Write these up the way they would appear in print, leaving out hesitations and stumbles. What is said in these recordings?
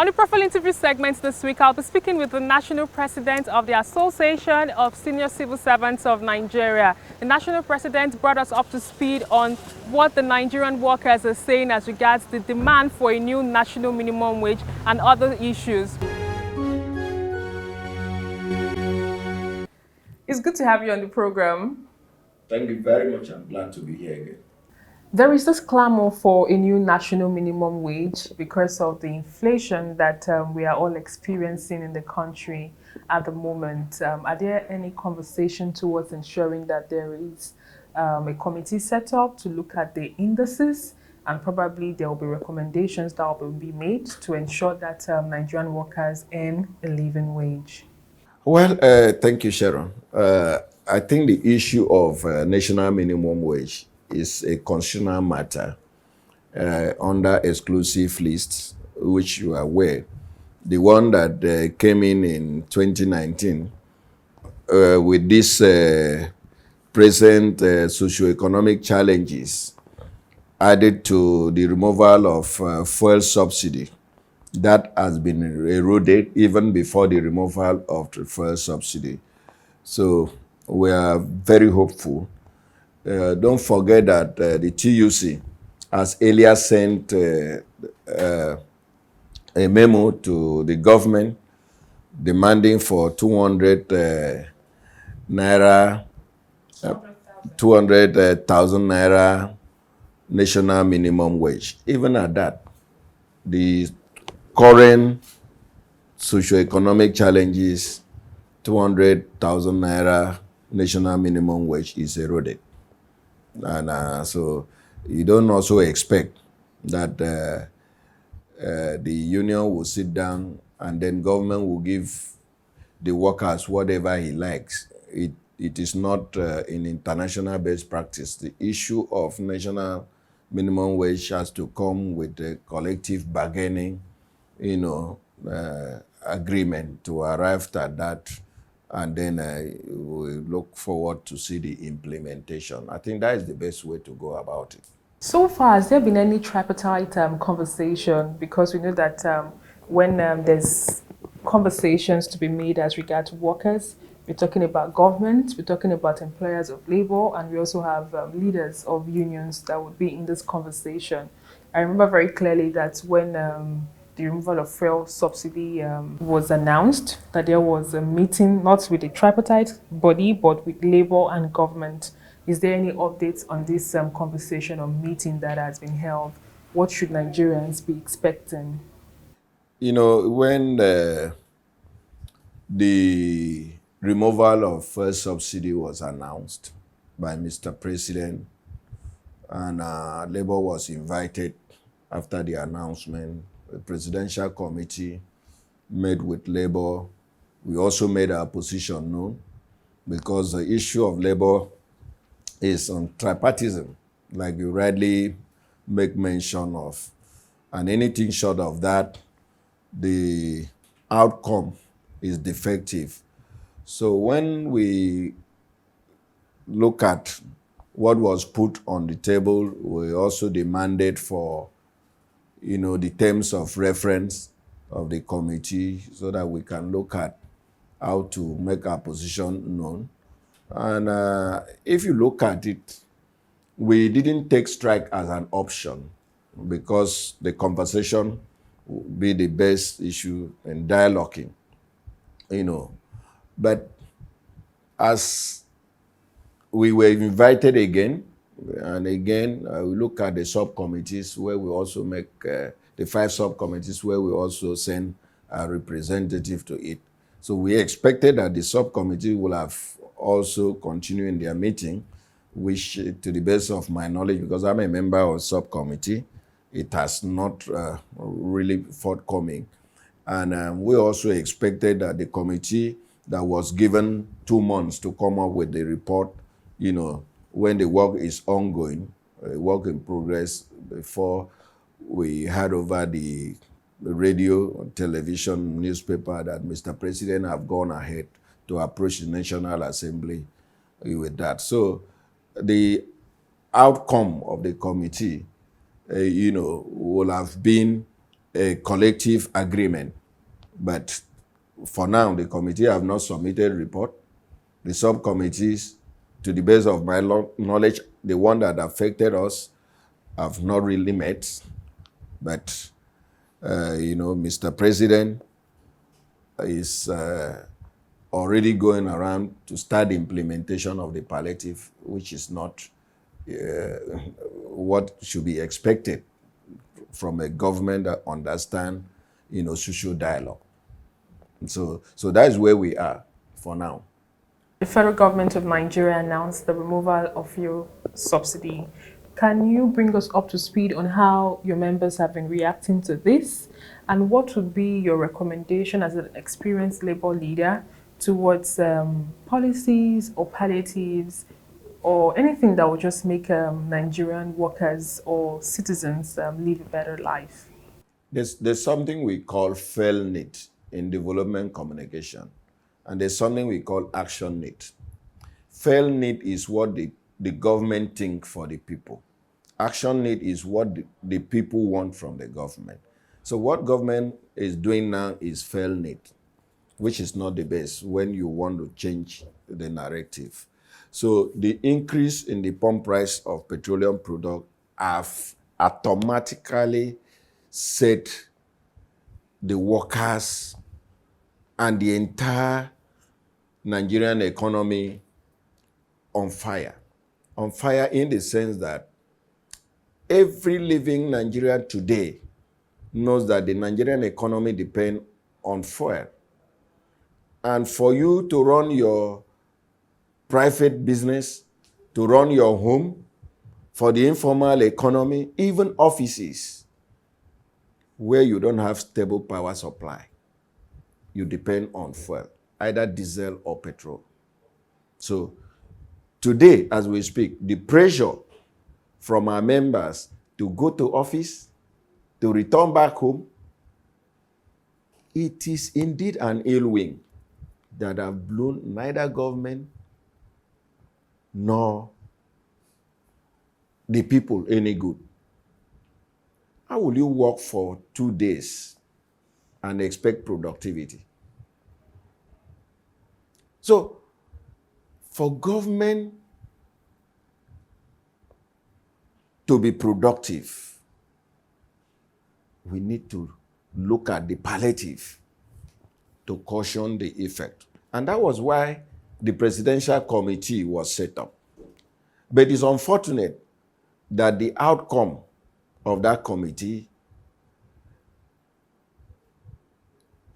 On the profile interview segment this week, I'll be speaking with the National President of the Association of Senior Civil Servants of Nigeria. The National President brought us up to speed on what the Nigerian workers are saying as regards the demand for a new national minimum wage and other issues. It's good to have you on the program. Thank you very much. I'm glad to be here again. There is this clamor for a new national minimum wage because of the inflation that we are all experiencing in the country at the moment. Are there any conversation towards ensuring that there is a committee set up to look at the indices, and probably there will be recommendations that will be made to ensure that Nigerian workers earn a living wage? Well, thank you, Sharon. I think the issue of national minimum wage is a constitutional matter under exclusive lists, which you are aware. The one that came in 2019 with this present socioeconomic challenges added to the removal of fuel subsidy that has been eroded even before the removal of the fuel subsidy. So we are very hopeful. Don't forget that the TUC has earlier sent a memo to the government demanding for 200 naira, 200,000 naira national minimum wage. Even at that, the current socioeconomic challenges, 200,000 naira national minimum wage is eroded. And so you don't also expect that the union will sit down and then government will give the workers whatever he likes. It is not in international best practice. The issue of national minimum wage has to come with a collective bargaining, agreement to arrive at that, and then we look forward to see the implementation. I think that is the best way to go about it. So far, has there been any tripartite conversation? Because we know that when there's conversations to be made as regards workers, we're talking about government, we're talking about employers of labor, and we also have leaders of unions that would be in this conversation. I remember very clearly that when the removal of fuel subsidy was announced, that there was a meeting, not with the tripartite body, but with labor and government. Is there any updates on this conversation or meeting that has been held? What should Nigerians be expecting? When the removal of fuel subsidy was announced by Mr. President, and Labour was invited after the announcement, the Presidential Committee met with Labour. We also made our position known because the issue of Labour is on tripartism, like you rightly make mention of. And anything short of that, the outcome is defective. So when we look at what was put on the table, we also demanded for, the terms of reference of the committee so that we can look at how to make our position known. And if you look at it, we didn't take strike as an option because the conversation would be the best issue in dialoguing, But as we were invited again, and again, we look at the subcommittees where we also make the 5 subcommittees where we also send a representative to it. So we expected that the subcommittee will have also continued in their meeting, which to the best of my knowledge, because I'm a member of subcommittee, it has not really forthcoming. And we also expected that the committee that was given 2 months to come up with the report, when the work is ongoing, work in progress, before we had over the radio, television, newspaper that Mr. President have gone ahead to approach the National Assembly with that. So the outcome of the committee, will have been a collective agreement. But for now, the committee have not submitted report. The subcommittees, to the best of my knowledge, the one that affected us have not really met. But, Mr. President is already going around to start the implementation of the palliative, which is not what should be expected from a government that understand, social dialogue. So that is where we are for now. The federal government of Nigeria announced the removal of fuel subsidy. Can you bring us up to speed on how your members have been reacting to this? And what would be your recommendation as an experienced labor leader towards policies or palliatives or anything that would just make Nigerian workers or citizens live a better life? There's something we call fail need in development communication, and there's something we call action need. Fail need is what the government think for the people. Action need is what the people want from the government. So what government is doing now is fail need, which is not the best when you want to change the narrative. So the increase in the pump price of petroleum product have automatically set the workers and the entire Nigerian economy on fire. On fire in the sense that every living Nigerian today knows that the Nigerian economy depends on fuel. And for you to run your private business, to run your home, for the informal economy, even offices, where you don't have stable power supply, you depend on fuel, either diesel or petrol. So today, as we speak, the pressure from our members to go to office, to return back home, it is indeed an ill wind that have blown neither government nor the people any good. How will you work for 2 days and expect productivity? So, for government to be productive, we need to look at the palliative to caution the effect. And that was why the presidential committee was set up. But it's unfortunate that the outcome of that committee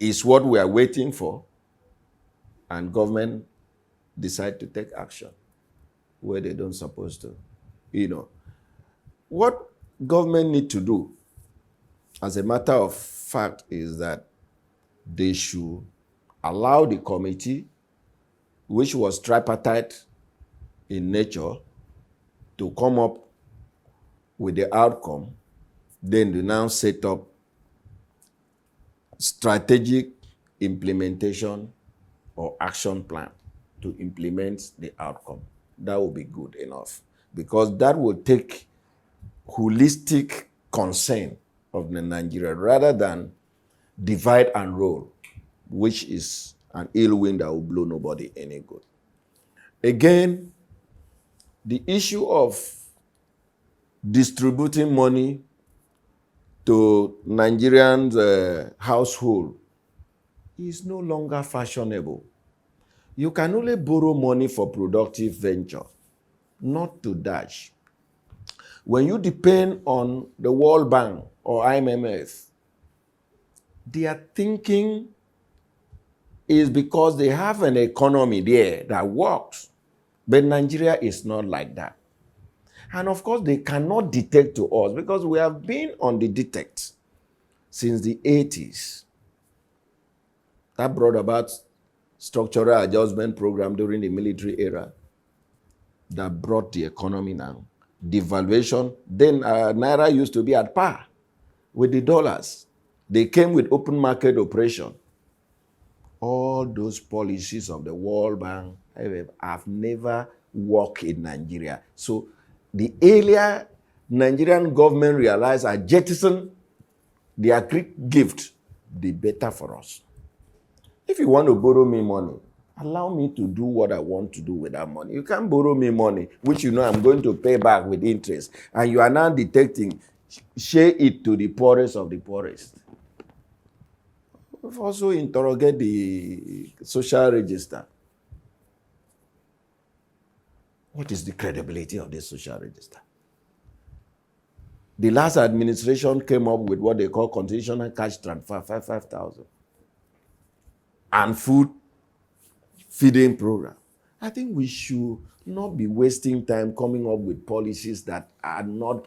is what we are waiting for, and government decide to take action where they don't supposed to. What government need to do, as a matter of fact, is that they should allow the committee, which was tripartite in nature, to come up with the outcome. Then they now set up strategic implementation or action plan to implement the outcome. That will be good enough, because that will take holistic concern of the Nigeria rather than divide and rule, which is an ill wind that will blow nobody any good. Again, the issue of distributing money to Nigerians' household is no longer fashionable. You can only borrow money for productive venture, not to dash. When you depend on the World Bank or IMF, their thinking is because they have an economy there that works. But Nigeria is not like that. And of course, they cannot detect to us because we have been on the detect since the 80s. That brought about structural adjustment program during the military era that brought the economy now. Devaluation, then Naira used to be at par with the dollars. They came with open market operation. All those policies of the World Bank have never worked in Nigeria. So the earlier Nigerian government realized I jettison the agreed gift, the better for us. If you want to borrow me money, allow me to do what I want to do with that money. You can't borrow me money, which you know I'm going to pay back with interest, and you are now detecting, share it to the poorest of the poorest. We've also interrogated the social register. What is the credibility of this social register? The last administration came up with what they call conditional cash transfer, 5,000, and food feeding program. I think we should not be wasting time coming up with policies that are not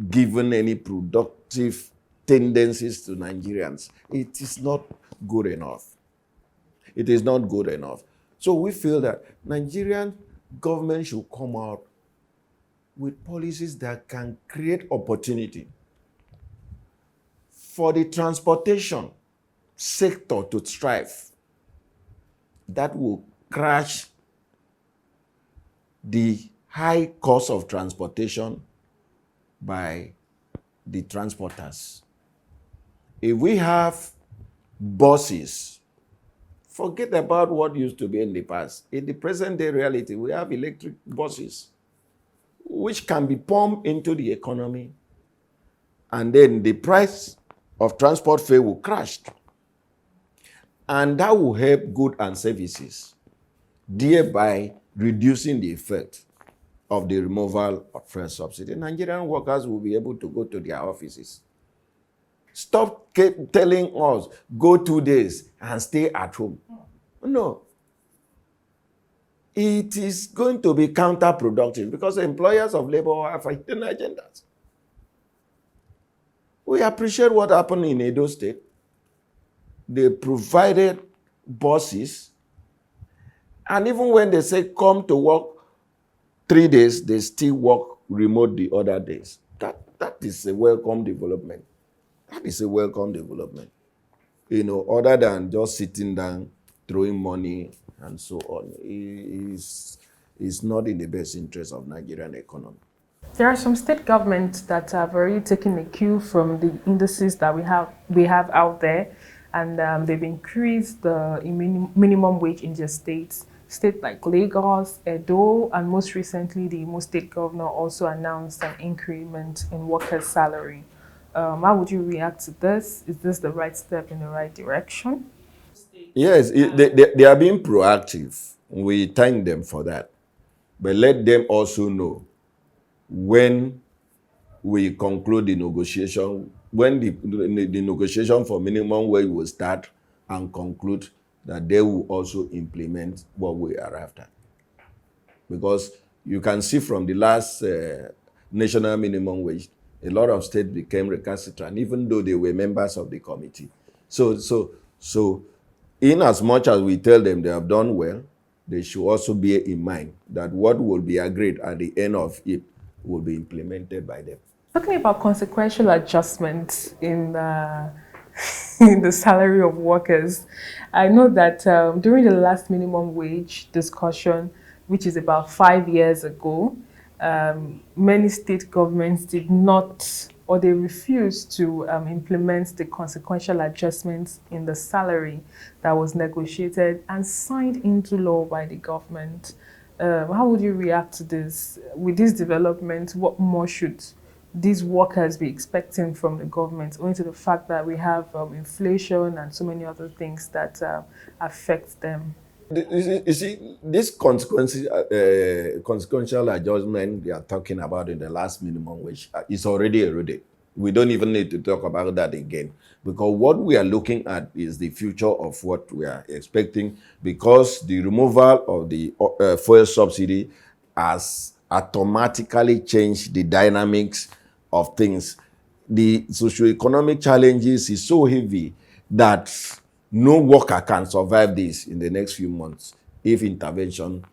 given any productive tendencies to Nigerians. It is not good enough. It is not good enough. So we feel that Nigerian government should come out with policies that can create opportunity for the transportation sector to thrive. That will crash the high cost of transportation by the transporters. If we have buses, forget about what used to be in the past. In the present day reality, we have electric buses, which can be pumped into the economy, and then the price of transport fare will crash. And that will help goods and services, thereby reducing the effect of the removal of fuel subsidy. Nigerian workers will be able to go to their offices. Stop telling us, go 2 days and stay at home. No. It is going to be counterproductive because employers of labor have hidden agendas. We appreciate what happened in Edo State. They provided buses, and even when they say come to work 3 days, they still work remote the other days. That is a welcome development. That is a welcome development. You know, other than just sitting down, throwing money, and so on, is not in the best interest of Nigerian economy. There are some state governments that have already taken a cue from the indices that we have out there, and they've increased the minimum wage in their states. States like Lagos, Edo, and most recently, the Imo State governor also announced an increment in workers' salary. How would you react to this? Is this the right step in the right direction? Yes, they are being proactive. We thank them for that. But let them also know when we conclude the negotiation, when the negotiation for minimum wage will start and conclude, that they will also implement what we are after. Because you can see from the last national minimum wage, a lot of states became recalcitrant, even though they were members of the committee. So in as much as we tell them they have done well, they should also bear in mind that what will be agreed at the end of it will be implemented by them. Talking about consequential adjustments in in the salary of workers, I know that during the last minimum wage discussion, which is about 5 years ago, many state governments did not, or they refused to implement the consequential adjustments in the salary that was negotiated and signed into law by the government. How would you react to this? With this development, what more should these workers be expecting from the government, owing to the fact that we have inflation and so many other things that affect them? You see, this consequential adjustment they are talking about in the last minimum wage is already eroded. We don't even need to talk about that again, because what we are looking at is the future of what we are expecting, because the removal of the fuel subsidy has automatically changed the dynamics of things. The socioeconomic challenges is so heavy that no worker can survive this in the next few months if intervention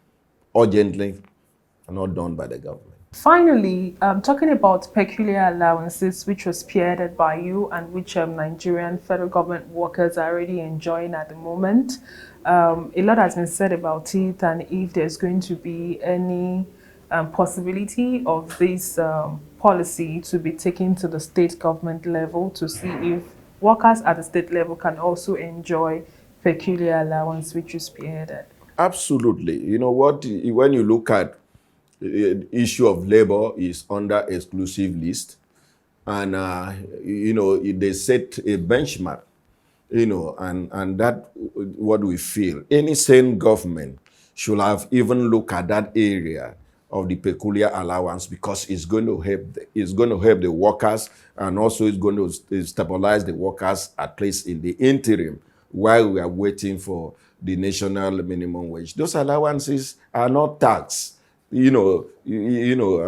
urgently not done by the government. Finally, talking about peculiar allowances, which was spearheaded by you and which Nigerian federal government workers are already enjoying at the moment. A lot has been said about it, and if there's going to be any possibility of these policy to be taken to the state government level to see if workers at the state level can also enjoy peculiar allowance, which is spearheaded? Absolutely. You know what? When you look at issue of labor is under exclusive list, and they set a benchmark, and that what we feel. Any sane government should have even looked at that area of the peculiar allowance, because it's going to help the workers, and also it's going to stabilize the workers, at least in the interim, while we are waiting for the national minimum wage. Those allowances are not taxed, are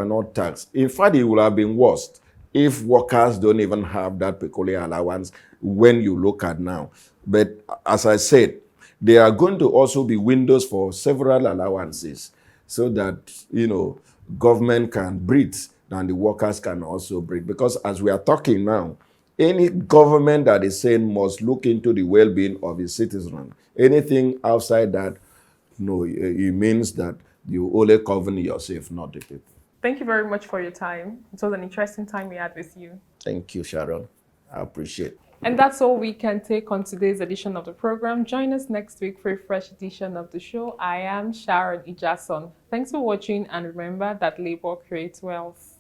not taxed. In fact, it would have been worse if workers don't even have that peculiar allowance when you look at now. But as I said, there are going to also be windows for several allowances, so that, government can breathe and the workers can also breathe. Because as we are talking now, any government that is saying must look into the well-being of its citizens. Anything outside that, no, it means that you only govern yourself, not the people. Thank you very much for your time. It was an interesting time we had with you. Thank you, Sharon. I appreciate it. And that's all we can take on today's edition of the program. Join us next week for a fresh edition of the show. I am Sharon Ijason. Thanks for watching, and remember that labor creates wealth.